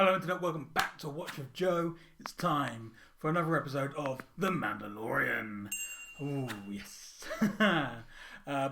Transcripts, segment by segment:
Hello Internet, welcome back to Watch with Joe. It's time for another episode of The Mandalorian. Ooh, yes.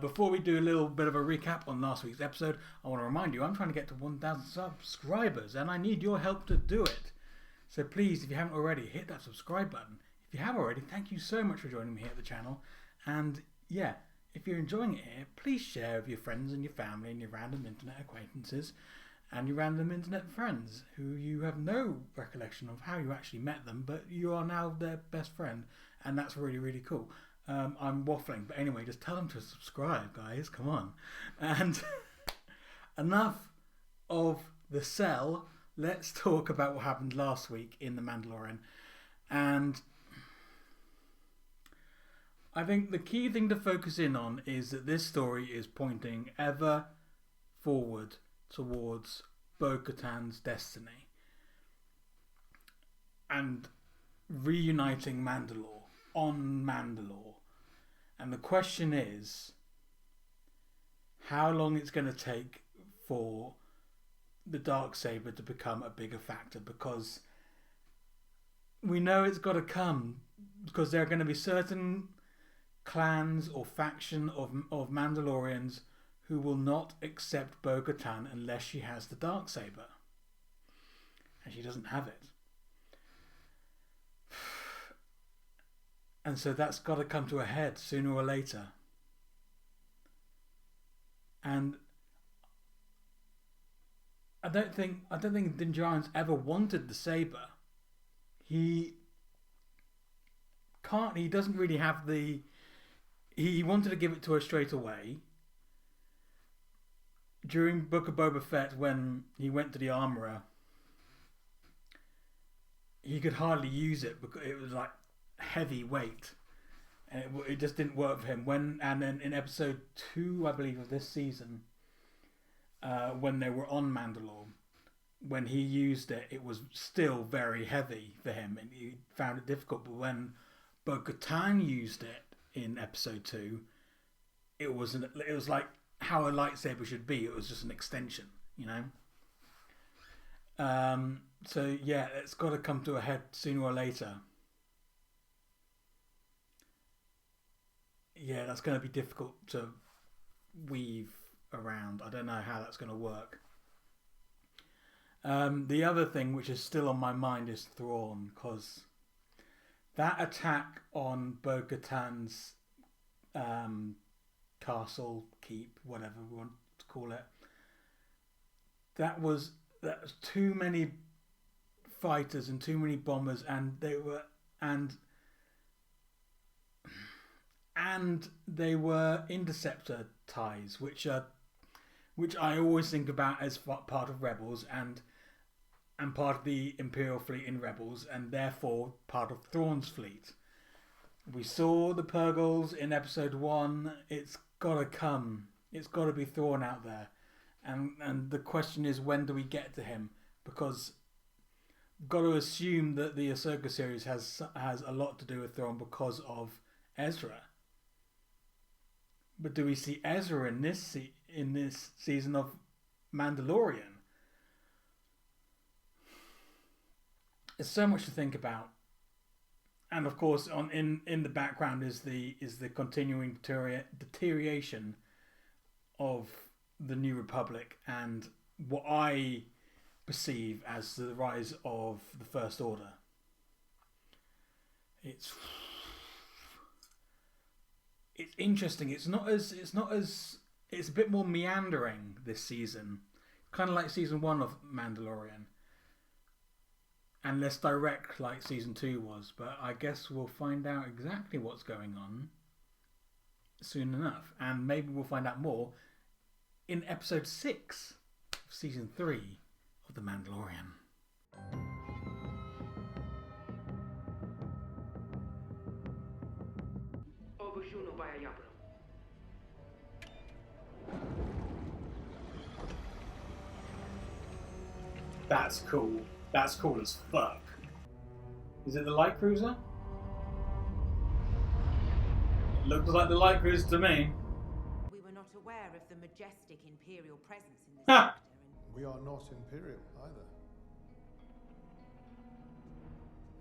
Before we do a little bit of a recap on last week's episode, I want to remind you I'm trying to get to 1,000 subscribers and I need your help to do it. So please, if you haven't already, hit that subscribe button. If you have already, thank you so much for joining me here at the channel. And yeah, if you're enjoying it here, please share with your friends and your family and your random internet acquaintances and your random internet friends who you have no recollection of how you actually met them, but you are now their best friend, and that's really, really cool. I'm waffling, but anyway, just tell them to subscribe, guys. Come on. And enough of the sell. Let's talk about what happened last week in The Mandalorian. And I think the key thing to focus in on is that this story is pointing ever forward towards Bo-Katan's destiny and reuniting Mandalore on Mandalore. And the question is how long it's going to take for the Darksaber to become a bigger factor, because we know it's got to come, because there are going to be certain clans or faction of Mandalorians who will not accept Bo-Katan unless she has the Darksaber. And she doesn't have it. And so that's got to come to a head sooner or later. And I don't think Din Djarin's ever wanted the saber. He doesn't really have the... He wanted to give it to her straight away. During Book of Bo-Katan, when he went to the armourer, he could hardly use it because it was like heavy weight, and it just didn't work for him. And then in episode 2, I believe, of this season, when they were on Mandalore, when he used it, it was still very heavy for him, and he found it difficult. But when Bo-Katan used it in episode 2, it was like how a lightsaber should be. It was just an extension, you know. So yeah, it's got to come to a head sooner or later. Yeah, that's going to be difficult to weave around. I don't know how that's going to work. The other thing which is still on my mind is Thrawn, because that attack on Bo-Katan's castle, keep, whatever we want to call it, that was too many fighters and too many bombers, and they were interceptor ties, which I always think about as part of Rebels and part of the Imperial fleet in Rebels, and therefore part of Thrawn's fleet. We saw the Purgles in episode 1. It's got to come. It's got to be Thrawn out there. And the question is, when do we get to him? Because we've got to assume that the Ahsoka series has a lot to do with Thrawn because of Ezra. But do we see Ezra in this season of Mandalorian? There's so much to think about. And of course, in the background is the continuing deterioration of the New Republic and what I perceive as the rise of the First Order. It's interesting. It's a bit more meandering this season, kind of like season 1 of Mandalorian. And less direct like season 2 was, but I guess we'll find out exactly what's going on soon enough, and maybe we'll find out more in episode 6 of season 3 of The Mandalorian. That's cool. That's cool as fuck. Is it the light cruiser? It looks like the light cruiser to me. We were not aware of the majestic Imperial presence in this sector. We are not Imperial either.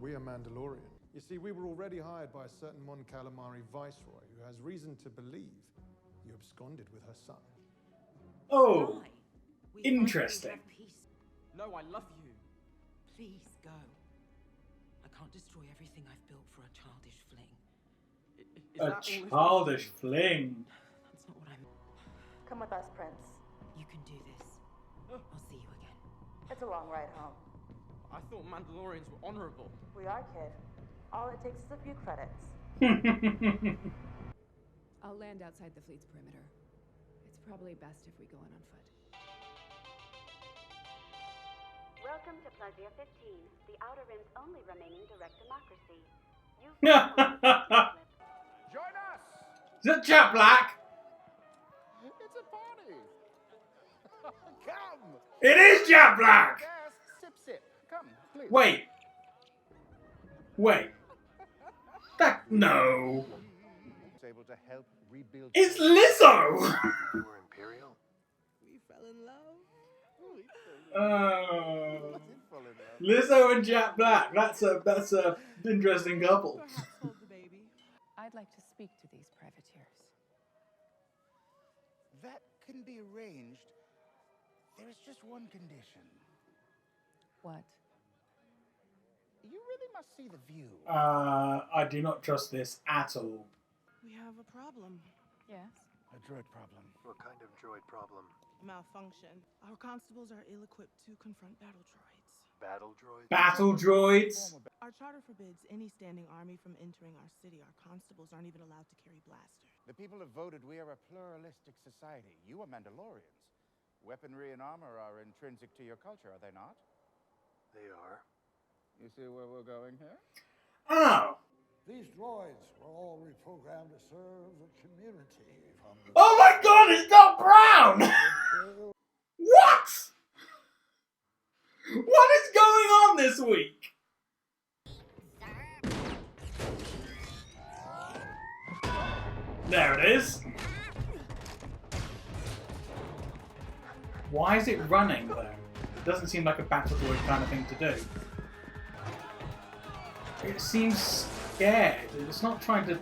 We are Mandalorian. You see, we were already hired by a certain Mon Calamari viceroy who has reason to believe you absconded with her son. Oh, Why? We interesting. finally have peace. No, I love you. Please go. I can't destroy everything I've built for a childish fling. Is A that all this childish fling. That's not what I'm. Come with us, Prince. You can do this. I'll see you again. It's a long ride home. I thought Mandalorians were honorable. We are, kid. All it takes is a few credits. I'll land outside the fleet's perimeter. It's probably best if we go in on foot. Welcome to Plaisir 15, the Outer Rim's only remaining direct democracy. You've Join us! Is that Jack Black? It's a party! Come! It is Jack Black! Yes, sip, sip. Come, please. Wait. No. It's able to help rebuild. It's Lizzo! You were Imperial? We fell in love. Oh. Fall in love. Lizzo and Jack Black. That's a interesting couple. Perhaps hold the baby. I'd like to speak to these privateers. That can be arranged. There is just one condition. What? You really must see the view. I do not trust this at all. We have a problem. Yes? A droid problem. What kind of droid problem? Malfunction. Our constables are ill-equipped to confront battle droids. Battle droids? Battle droids? Our charter forbids any standing army from entering our city. Our constables aren't even allowed to carry blasters. The people have voted we are a pluralistic society. You are Mandalorians. Weaponry and armor are intrinsic to your culture, are they not? They are. You see where we're going here? Oh. These droids were all reprogrammed to serve the community from the Oh my god, it's not brown! What? What is going on this week? There it is. Why is it running though? It doesn't seem like a battle droid kind of thing to do. It seems scared. It's not trying to...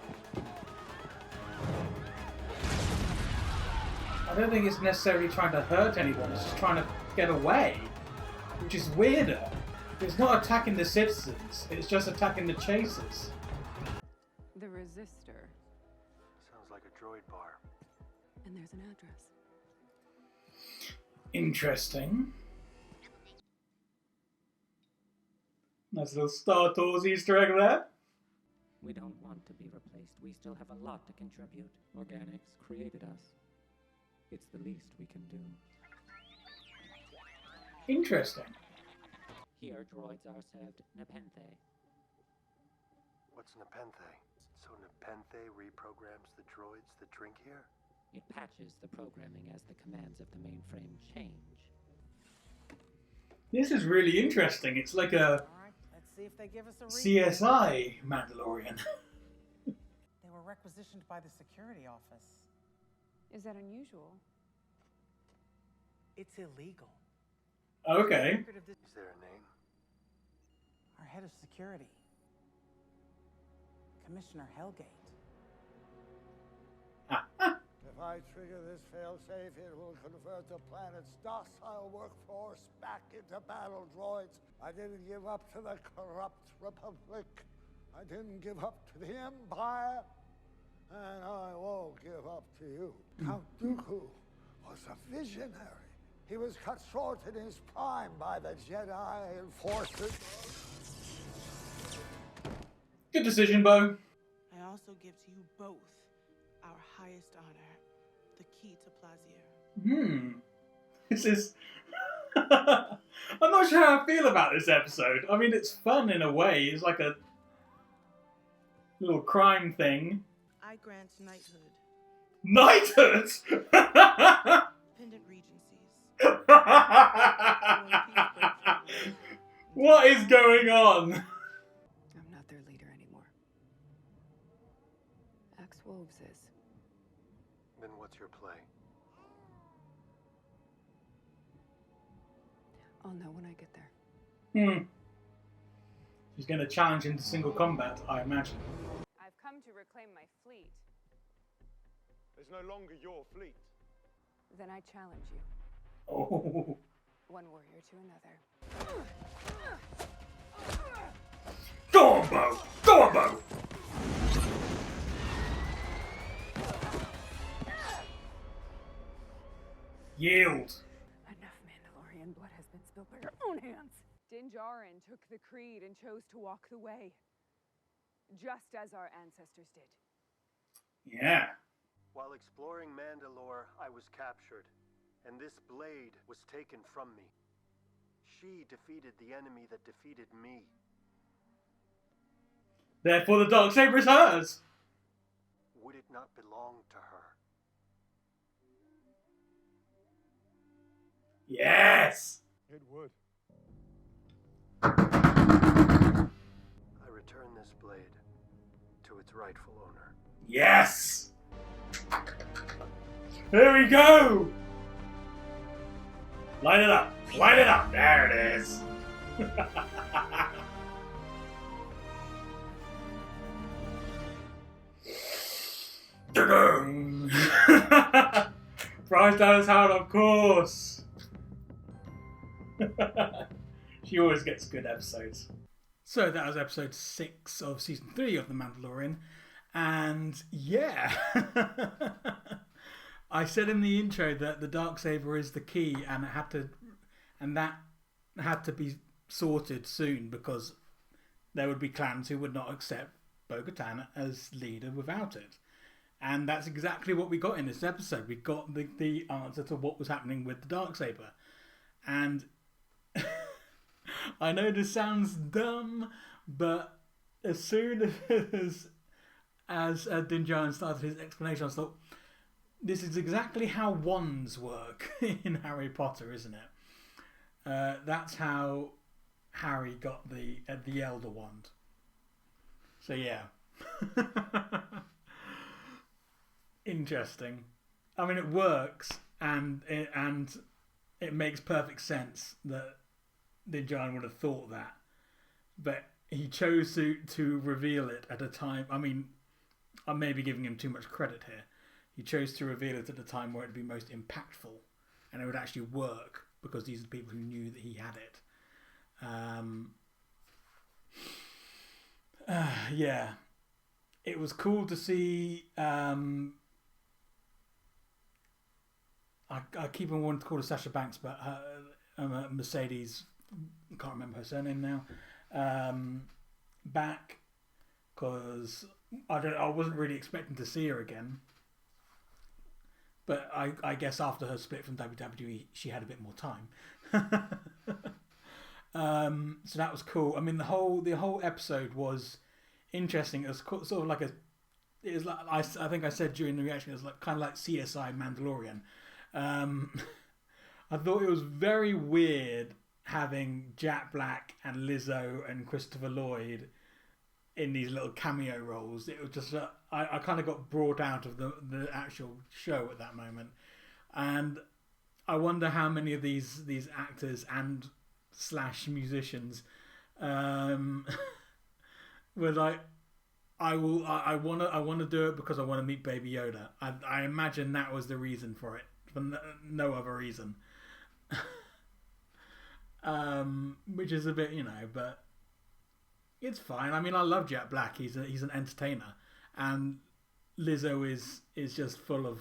I don't think it's necessarily trying to hurt anyone. It's just trying to get away. Which is weirder. It's not attacking the citizens. It's just attacking the chasers. The resistor. Sounds like a droid bar. And there's an address. Interesting. Nice little Star Tours Easter egg there. We don't want to be replaced. We still have a lot to contribute. Organics created us. It's the least we can do. Interesting. Here, droids are served nepenthe. What's Nepenthe? So Nepenthe reprograms the droids that drink here? It patches the programming as the commands of the mainframe change. This is really interesting. It's like a Alright, let's see if they give us a CSI Mandalorian. They were requisitioned by the security office. Is that unusual? It's illegal. Okay. Record of this- Is there a name? Our head of security. Commissioner Hellgate. If I trigger this failsafe, it will convert the planet's docile workforce back into battle droids. I didn't give up to the corrupt Republic. I didn't give up to the Empire. And I won't give up to you. Count Dooku was a visionary. He was cut short in his prime by the Jedi and forces. Good decision, Bo. I also give to you both our highest honor, the key to Plaisir. This is... I'm not sure how I feel about this episode. I mean, it's fun in a way. It's like a little crime thing. I grant knighthood, Knighthood! pendant regencies. What is going on? I'm not their leader anymore. Axe-Woves is. Then what's your play? I'll know when I get there. He's going to challenge into single combat, I imagine. I've come to reclaim my fleet. There's no longer your fleet. Then I challenge you. Oh. One warrior to another. Go on, Bo! Go on, Bo! Yield! Enough Mandalorian blood has been spilled by your own hands. Din Djarin took the creed and chose to walk the way. Just as our ancestors did. Yeah. While exploring Mandalore, I was captured, and this blade was taken from me. She defeated the enemy that defeated me. Therefore the Darksaber is hers! Would it not belong to her? Yes! It would. I return this blade to its rightful owner. Yes! Here we go! Light it up! Light it up! There it is! Bryce Dallas Howard, of course! She always gets good episodes. So that was episode 6 of season 3 of The Mandalorian. And yeah, I said in the intro that the Darksaber is the key, and that had to be sorted soon because there would be clans who would not accept Bo-Katan as leader without it. And that's exactly what we got in this episode. We got the answer to what was happening with the Darksaber. And I know this sounds dumb, but as soon as Din Djarin started his explanation, I thought, this is exactly how wands work in Harry Potter, isn't it? That's how Harry got the Elder Wand. So yeah. Interesting. I mean, it works, and it makes perfect sense that Din Djarin would have thought that, but he chose to reveal it at a time. I mean, I may be giving him too much credit here. He chose to reveal it at a time where it would be most impactful, and it would actually work because these are the people who knew that he had it. Yeah, it was cool to see. I keep on wanting to call her Sasha Banks, but Mercedes, can't remember her surname now, back, because I wasn't really expecting to see her again. But I guess after her split from WWE, she had a bit more time. So that was cool. I mean, the whole episode was interesting. It was sort of like I think I said during the reaction, it was like kind of like CSI Mandalorian. I thought it was very weird having Jack Black and Lizzo and Christopher Lloyd in these little cameo roles. It was just I kind of got brought out of the actual show at that moment, and I wonder how many of these actors and / musicians were like, I want to do it because I want to meet Baby Yoda. I imagine that was the reason for it, for no other reason. Which is a bit, but it's fine. I mean, I love Jack Black. He's an entertainer, and Lizzo is just full of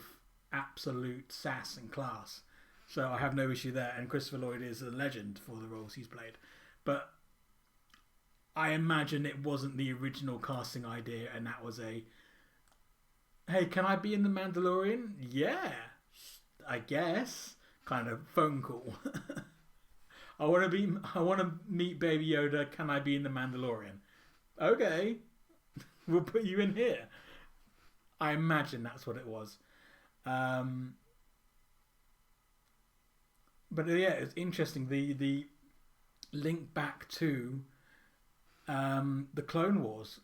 absolute sass and class. So I have no issue there. And Christopher Lloyd is a legend for the roles he's played. But I imagine it wasn't the original casting idea, and that was hey, can I be in The Mandalorian? Yeah, I guess. Kind of phone call. I want to meet Baby Yoda. Can I be in The Mandalorian? Okay, we'll put you in here. I imagine that's what it was. But yeah, it's interesting. The link back to the Clone Wars,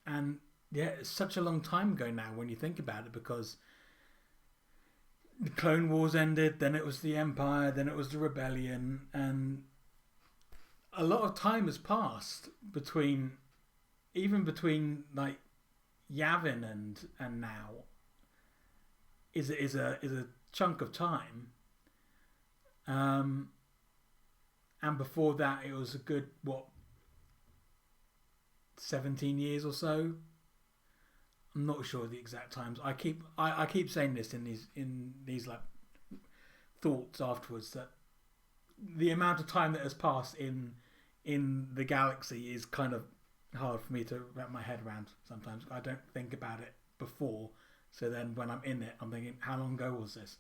and yeah, it's such a long time ago now when you think about it, because the Clone Wars ended, then it was the Empire, then it was the Rebellion, and a lot of time has passed between like Yavin and now is a chunk of time. And before that, it was a good 17 years or so. I'm not sure the exact times. I keep saying this in these like thoughts afterwards, that the amount of time that has passed in the galaxy is kind of hard for me to wrap my head around sometimes. I don't think about it before, so then when I'm in it, I'm thinking, how long ago was this?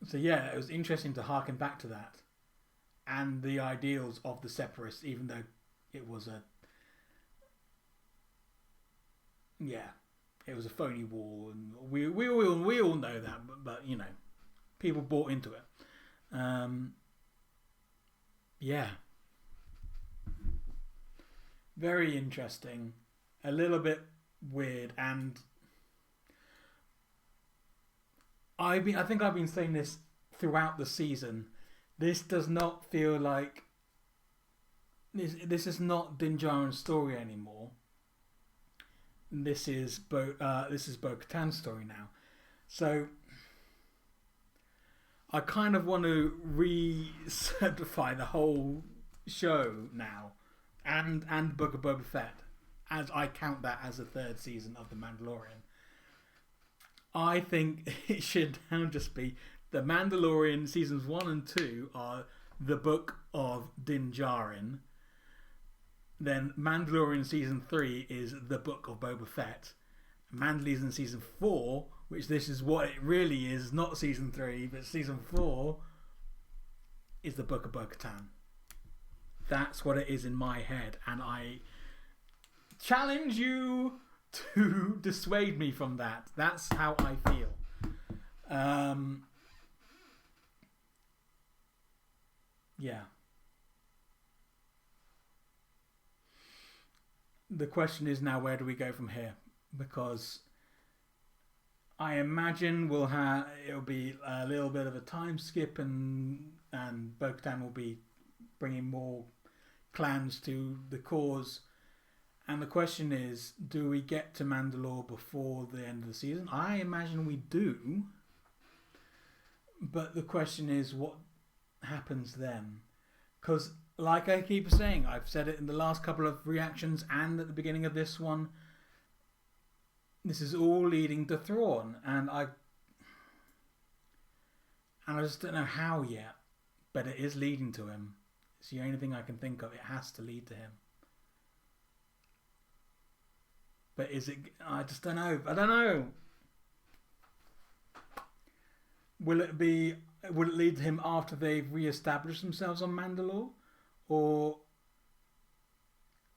So yeah, it was interesting to harken back to that and the ideals of the Separatists, even though it was a phony war, and we all know that, but you know, people bought into it. Yeah, very interesting, a little bit weird, and I think I've been saying this throughout the season. This does not feel like this is not Din Djarin's story anymore. This is Bo-Katan's story now. So I kind of want to re-certify the whole show now, and Book of Boba Fett, as I count that as the third season of The Mandalorian. I think it should now just be The Mandalorian seasons 1 and 2 are the Book of Din Djarin. Then Mandalorian season 3 is the Book of Boba Fett. Mandalorian season 4, which this is what it really is, not season 3, but season 4 is the Book of Bo-Katan. That's what it is in my head, and I challenge you to dissuade me from that. That's how I feel. Yeah. The question is now, where do we go from here? Because I imagine it'll be a little bit of a time skip, and Bo-Katan will be bringing more clans to the cause. And the question is, do we get to Mandalore before the end of the season? I imagine we do. But the question is, what happens then? Because, like I keep saying, I've said it in the last couple of reactions and at the beginning of this one, this is all leading to Thrawn. And I just don't know how yet. But it is leading to him. It's the only thing I can think of. It has to lead to him. But is it... I just don't know. I don't know. Will it lead to him after they've re-established themselves on Mandalore? Or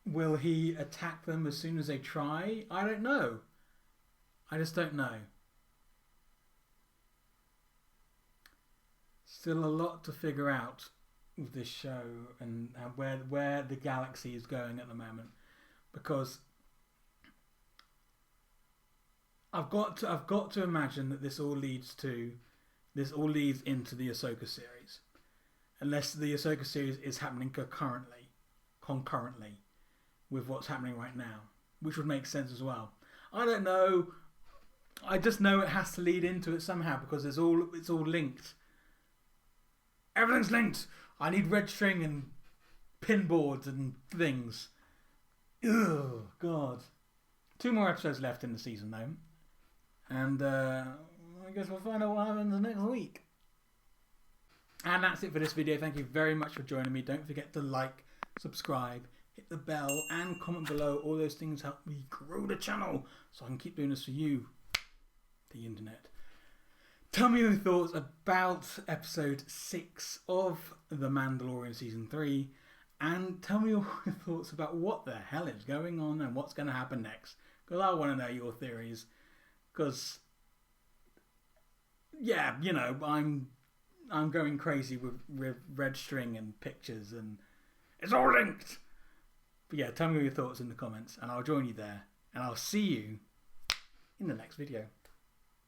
will he attack them as soon as they try? I don't know. I just don't know. Still a lot to figure out with this show, and where the galaxy is going at the moment. Because I've got to imagine that this all leads into the Ahsoka series, unless the Ahsoka series is happening concurrently with what's happening right now, which would make sense as well. I don't know. I just know it has to lead into it somehow, because it's all linked. Everything's linked. I need red string and pinboards and things. Ugh, God. 2 more episodes left in the season though. And I guess we'll find out what happens next week. And that's it for this video. Thank you very much for joining me. Don't forget to like, subscribe, hit the bell and comment below. All those things help me grow the channel so I can keep doing this for you, the internet. Tell me your thoughts about episode 6 of The Mandalorian season 3, and tell me your thoughts about what the hell is going on and what's going to happen next, because I want to know your theories. Because, yeah, you know, I'm going crazy with red string and pictures, and it's all linked. But yeah, tell me your thoughts in the comments, and I'll join you there, and I'll see you in the next video.